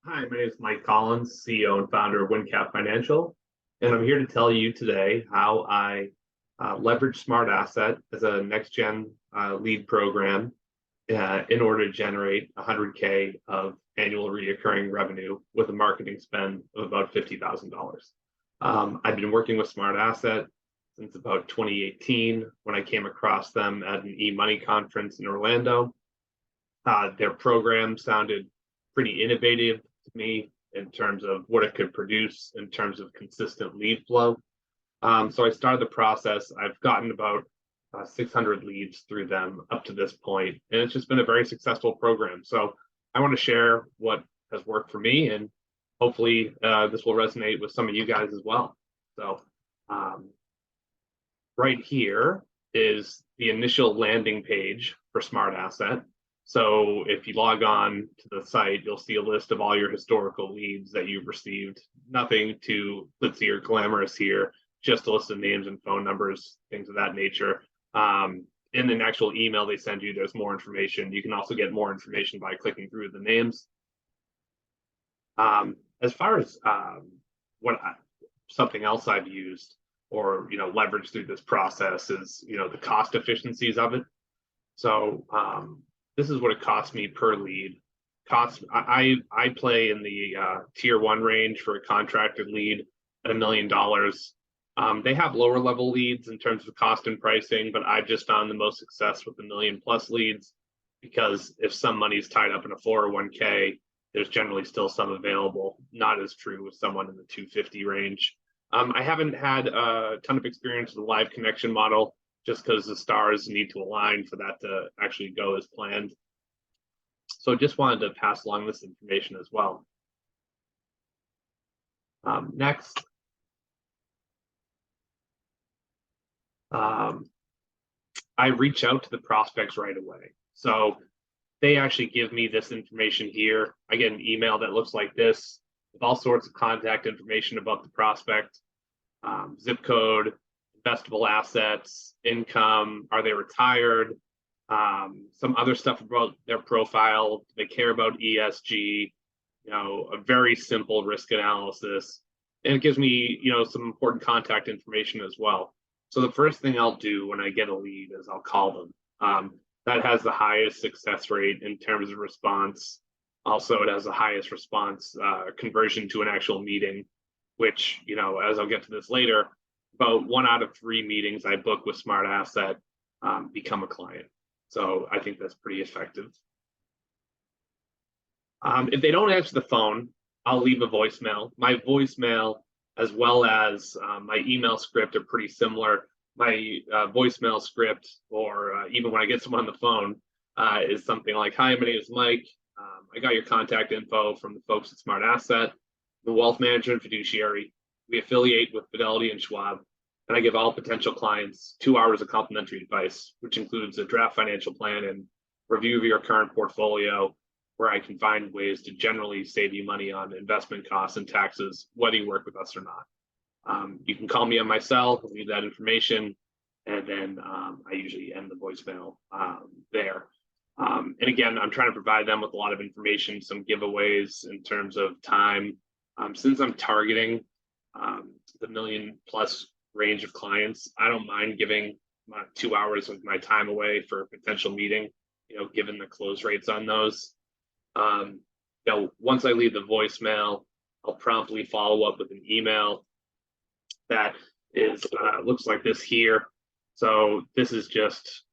Hi, my name is Mike Collins, CEO and founder of WinCap Financial, and I'm here to tell you today how I leverage Smart Asset as a next-gen lead program in order to generate 100K of annual recurring revenue with a marketing spend of about $50,000. I've been working with Smart Asset since about 2018 when I came across them at an e-money conference in Orlando. Their program sounded pretty innovative to me in terms of what it could produce in terms of consistent lead flow. So I started the process. I've gotten about 600 leads through them up to this point, and it's just been a very successful program. So I want to share what has worked for me, and hopefully this will resonate with some of you guys as well. So right here is the initial landing page for Smart Asset. So if you log on to the site, you'll see a list of all your historical leads that you've received. Nothing too glitzy or glamorous here, just a list of names and phone numbers, things of that nature. In an actual email they send you, there's more information. You can also get more information by clicking through the names. As far as something else I've used or leveraged through this process is the cost efficiencies of it. So this is what it costs me per lead. I play in the tier 1 range for a contracted lead at $1 million. They have lower level leads in terms of cost and pricing, but I've just found the most success with the $1 million+ leads, because if some money's tied up in a 401k, there's generally still some available. Not as true with someone in the 250 range. I haven't had a ton of experience with the live connection model, just because the stars need to align for that to actually go as planned. So just wanted to pass along this information as well. Next. I reach out to the prospects right away. So they actually give me this information here. I get an email that looks like this with all sorts of contact information about the prospect, zip code, investable assets, income, are they retired, some other stuff about their profile, do they care about ESG, a very simple risk analysis. And it gives me, some important contact information as well. So the first thing I'll do when I get a lead is I'll call them. That has the highest success rate in terms of response. Also, it has the highest response conversion to an actual meeting, which, as I'll get to this later, about 1 out of 3 meetings I book with Smart Asset become a client. So I think that's pretty effective. If they don't answer the phone, I'll leave a voicemail. My voicemail, as well as my email script, are pretty similar. My voicemail script, or even when I get someone on the phone, is something like, "Hi, my name is Mike. I got your contact info from the folks at Smart Asset. The wealth manager and fiduciary. We affiliate with Fidelity and Schwab, and I give all potential clients 2 hours of complimentary advice, which includes a draft financial plan and review of your current portfolio, where I can find ways to generally save you money on investment costs and taxes, whether you work with us or not. You can call me on my cell, leave that information, and then I usually end the voicemail there. And again, I'm trying to provide them with a lot of information, some giveaways in terms of time. Since I'm targeting the $1 million+ range of clients, I don't mind giving 2 hours of my time away for a potential meeting, given the close rates on those. Once I leave the voicemail, I'll promptly follow up with an email that is looks like this here. So this is just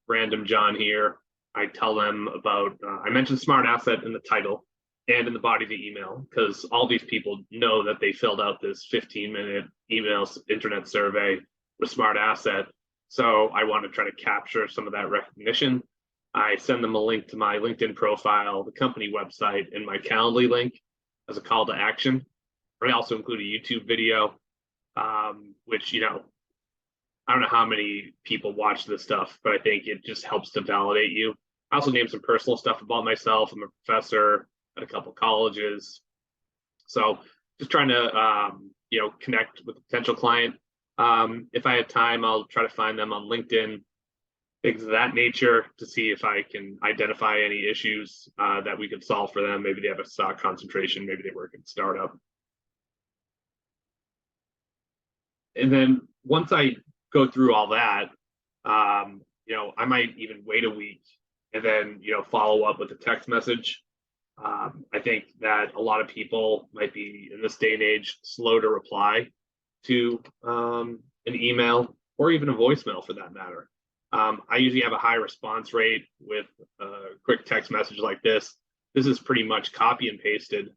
random John here. I tell them about I mentioned Smart Asset in the title and in the body of the email, because all these people know that they filled out this 15-minute email internet survey with Smart Asset. So I want to try to capture some of that recognition. I send them a link to my LinkedIn profile, the company website, and my Calendly link as a call to action. I also include a YouTube video, which, I don't know how many people watch this stuff, but I think it just helps to validate you. I also name some personal stuff about myself. I'm a professor at a couple colleges. So just trying to, connect with a potential client. If I have time, I'll try to find them on LinkedIn. things of that nature to see if I can identify any issues that we could solve for them. Maybe they have a stock concentration, maybe they work in startup. And then once I go through all that, I might even wait a week and then, follow up with a text message. I think that a lot of people might be in this day and age slow to reply to an email or even a voicemail for that matter. I usually have a high response rate with a quick text message like this. This is pretty much copy and pasted,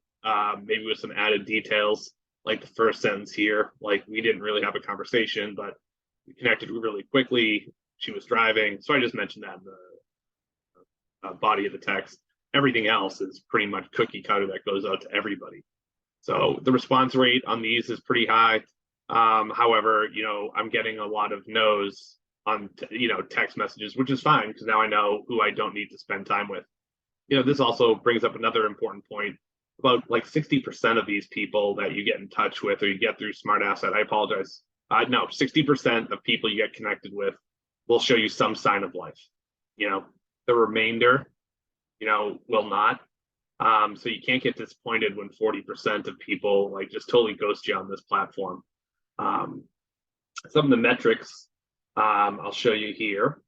maybe with some added details, like the first sentence here. Like, we didn't really have a conversation, but we connected really quickly. She was driving. So I just mentioned that in the body of the text. Everything else is pretty much cookie cutter that goes out to everybody. So the response rate on these is pretty high. However, I'm getting a lot of no's on, text messages, which is fine because now I know who I don't need to spend time with. This also brings up another important point. About like 60% of these people that you get in touch with or you get through Smart Asset, I apologize. No, 60% of people you get connected with will show you some sign of life. The remainder, will not. So you can't get disappointed when 40% of people like just totally ghost you on this platform. Some of the metrics I'll show you here.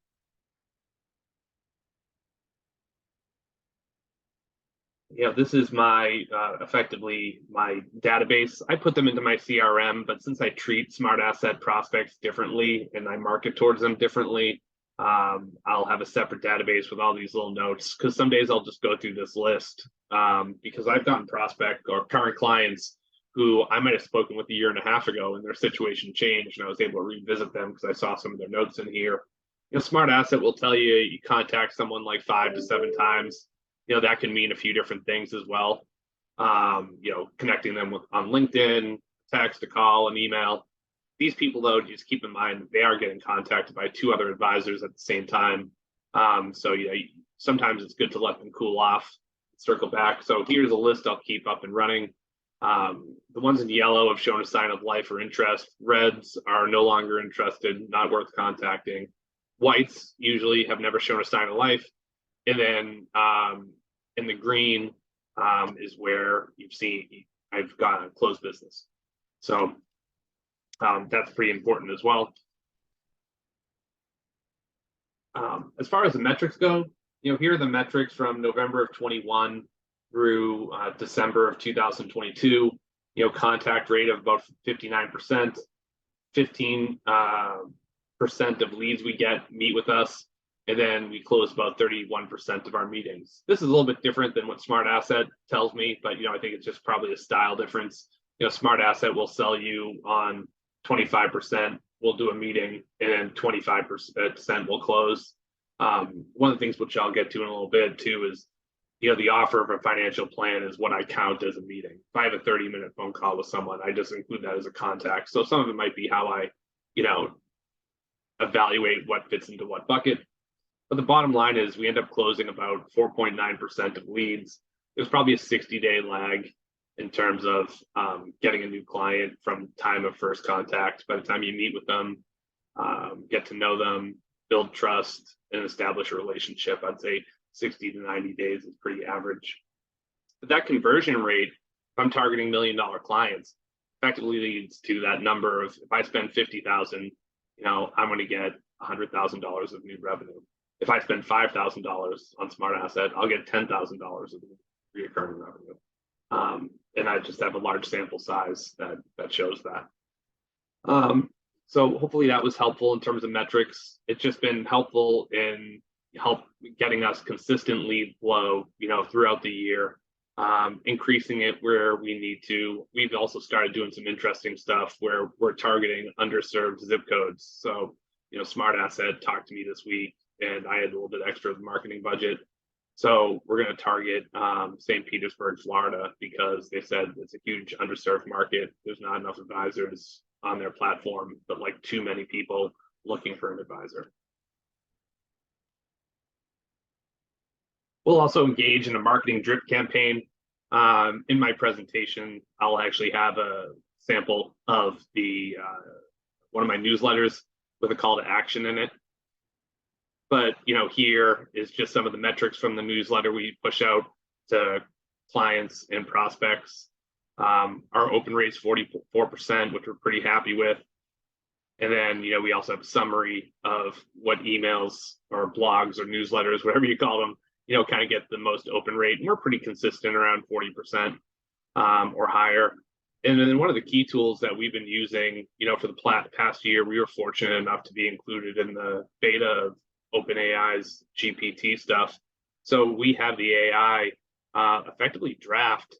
This is my effectively my database. I put them into my CRM, but since I treat Smart Asset prospects differently and I market towards them differently, I'll have a separate database with all these little notes, because some days I'll just go through this list because I've gotten prospect or current clients who I might have spoken with a year and a half ago and their situation changed and I was able to revisit them because I saw some of their notes in here. Smart Asset will tell you contact someone like 5 to 7 times. That can mean a few different things as well. Connecting them on LinkedIn, text, a call, an email. These people, though, just keep in mind they are getting contacted by 2 other advisors at the same time. So sometimes it's good to let them cool off, circle back. So here's a list I'll keep up and running. The ones in yellow have shown a sign of life or interest. Reds are no longer interested, not worth contacting. Whites usually have never shown a sign of life. And then in the green is where you've seen I've got a closed business. So that's pretty important as well. As far as the metrics go, here are the metrics from November of 21 through December of 2022. Contact rate of about 59%, 15% of leads we get meet with us. And then we close about 31% of our meetings. This is a little bit different than what Smart Asset tells me, but I think it's just probably a style difference. Smart Asset will sell you on 25%. We'll do a meeting, and then 25% will close. One of the things which I'll get to in a little bit too is, the offer of a financial plan is what I count as a meeting. If I have a 30-minute phone call with someone, I just include that as a contact. So some of it might be how I, evaluate what fits into what bucket. But the bottom line is we end up closing about 4.9% of leads. There's probably a 60-day lag in terms of getting a new client from time of first contact. By the time you meet with them, get to know them, build trust, and establish a relationship, I'd say 60 to 90 days is pretty average. But that conversion rate, if I'm targeting $1 million clients, effectively leads to that number of, if I spend $50,000, I'm going to get $100,000 of new revenue. If I spend $5,000 on Smart Asset, I'll get $10,000 of recurring revenue. And I just have a large sample size that shows that. So hopefully that was helpful in terms of metrics. It's just been helpful in getting us consistent lead flow, throughout the year, increasing it where we need to. We've also started doing some interesting stuff where we're targeting underserved zip codes. So, Smart Asset talked to me this week, and I had a little bit extra of the marketing budget. So we're going to target St. Petersburg, Florida, because they said it's a huge underserved market. There's not enough advisors on their platform, but like too many people looking for an advisor. We'll also engage in a marketing drip campaign. In my presentation, I'll actually have a sample of the one of my newsletters with a call to action in it. But here is just some of the metrics from the newsletter we push out to clients and prospects. Our open rate is 44%, which we're pretty happy with. And then, we also have a summary of what emails or blogs or newsletters, whatever you call them, kind of get the most open rate. And we're pretty consistent around 40% or higher. And then one of the key tools that we've been using, for the past year, we were fortunate enough to be included in the beta of OpenAI's GPT stuff. So we have the AI effectively draft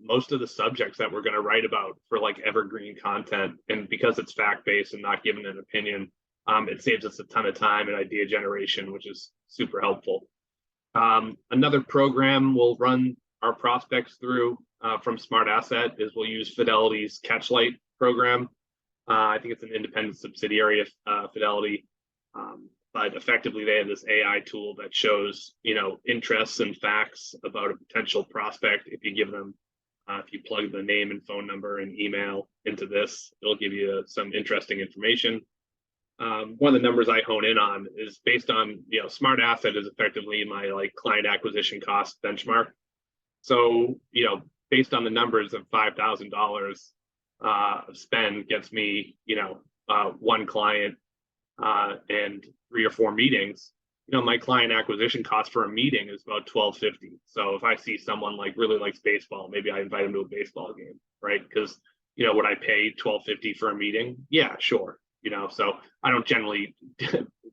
most of the subjects that we're going to write about for like evergreen content. And because it's fact-based and not given an opinion, it saves us a ton of time and idea generation, which is super helpful. Another program we'll run our prospects through from Smart Asset is we'll use Fidelity's Catchlight program. I think it's an independent subsidiary of Fidelity. But effectively, they have this AI tool that shows, interests and facts about a potential prospect. If you give them, if you plug the name and phone number and email into this, it'll give you some interesting information. One of the numbers I hone in on is based on, Smart Asset is effectively my client acquisition cost benchmark. So, based on the numbers of $5,000 of spend gets me, one client and 3 or 4 meetings, my client acquisition cost for a meeting is about $12.50. So if I see someone really likes baseball, maybe I invite them to a baseball game, right? Because would I pay $12.50 for a meeting? Yeah, sure. So I don't generally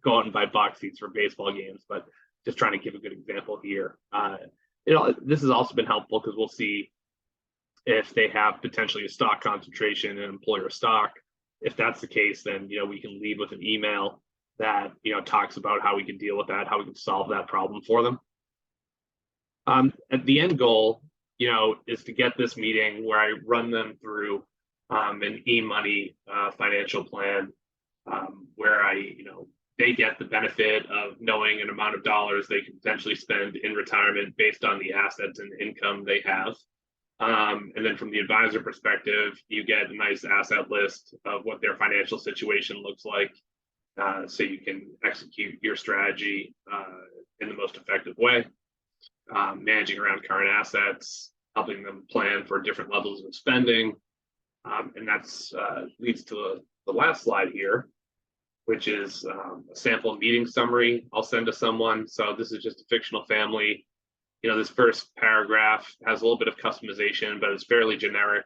go out and buy box seats for baseball games, but just trying to give a good example here. This has also been helpful because we'll see if they have potentially a stock concentration in employer stock. If that's the case, then we can lead with an email that talks about how we can deal with that, how we can solve that problem for them. At the end goal, is to get this meeting where I run them through an e-money financial plan, where they get the benefit of knowing an amount of dollars they can potentially spend in retirement based on the assets and income they have. And then from the advisor perspective, you get a nice asset list of what their financial situation looks like, so you can execute your strategy in the most effective way, managing around current assets, helping them plan for different levels of spending. And that's leads to the last slide here, which is a sample meeting summary I'll send to someone. So this is just a fictional family. This first paragraph has a little bit of customization, but it's fairly generic.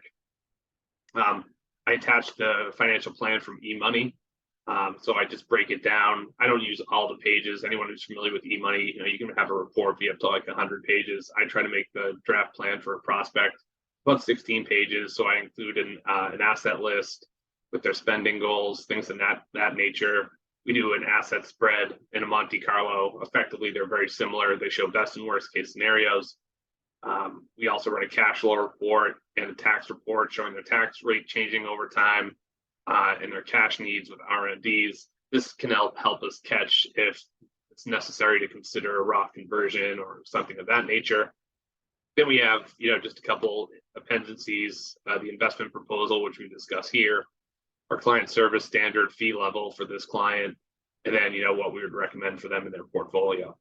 I attached the financial plan from eMoney. So I just break it down. I don't use all the pages. Anyone who's familiar with eMoney, you can have a report be up to 100 pages. I try to make the draft plan for a prospect about 16 pages. So I include an asset list with their spending goals, things of that nature. We do an asset spread and a Monte Carlo. Effectively, they're very similar. They show best and worst case scenarios. We also run a cash flow report and a tax report showing their tax rate changing over time and their cash needs with R&Ds. This can help us catch if it's necessary to consider a Roth conversion or something of that nature. Then we have, just a couple appendices, the investment proposal, which we discuss here, our client service standard fee level for this client, and then what we would recommend for them in their portfolio.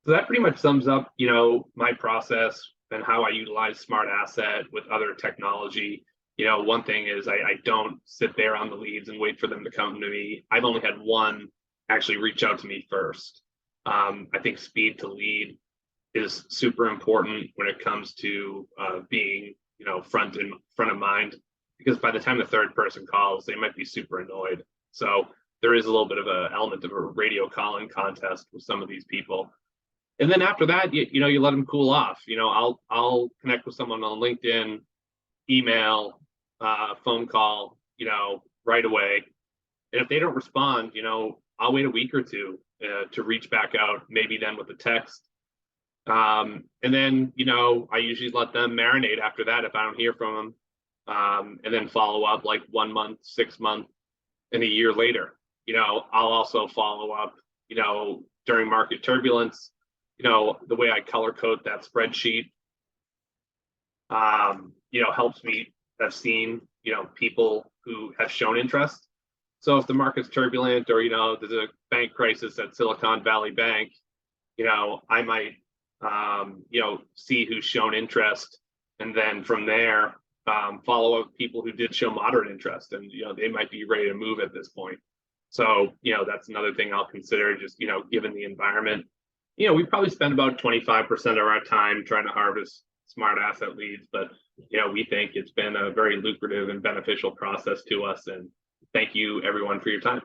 So that pretty much sums up my process and how I utilize Smart Asset with other technology. One thing is I don't sit there on the leads and wait for them to come to me. I've only had one actually reach out to me first. I think speed to lead is super important when it comes to being front of mind, because by the time the third person calls, they might be super annoyed. So there is a little bit of an element of a radio calling contest with some of these people. And then after that, you let them cool off. I'll connect with someone on LinkedIn, email, phone call, right away. And if they don't respond, I'll wait a week or two to reach back out, maybe then with a text. And then, I usually let them marinate after that if I don't hear from them. And then follow up 1 month, 6 months, and a year later. I'll also follow up, during market turbulence. The way I color code that spreadsheet, helps me have seen, people who have shown interest. So if the market's turbulent, or there's a bank crisis at Silicon Valley Bank, I might see who's shown interest, and then from there follow up people who did show moderate interest, and they might be ready to move at this point. So that's another thing I'll consider. Just given the environment, we probably spend about 25% of our time trying to harvest smart asset leads, but we think it's been a very lucrative and beneficial process to us. And thank you everyone for your time.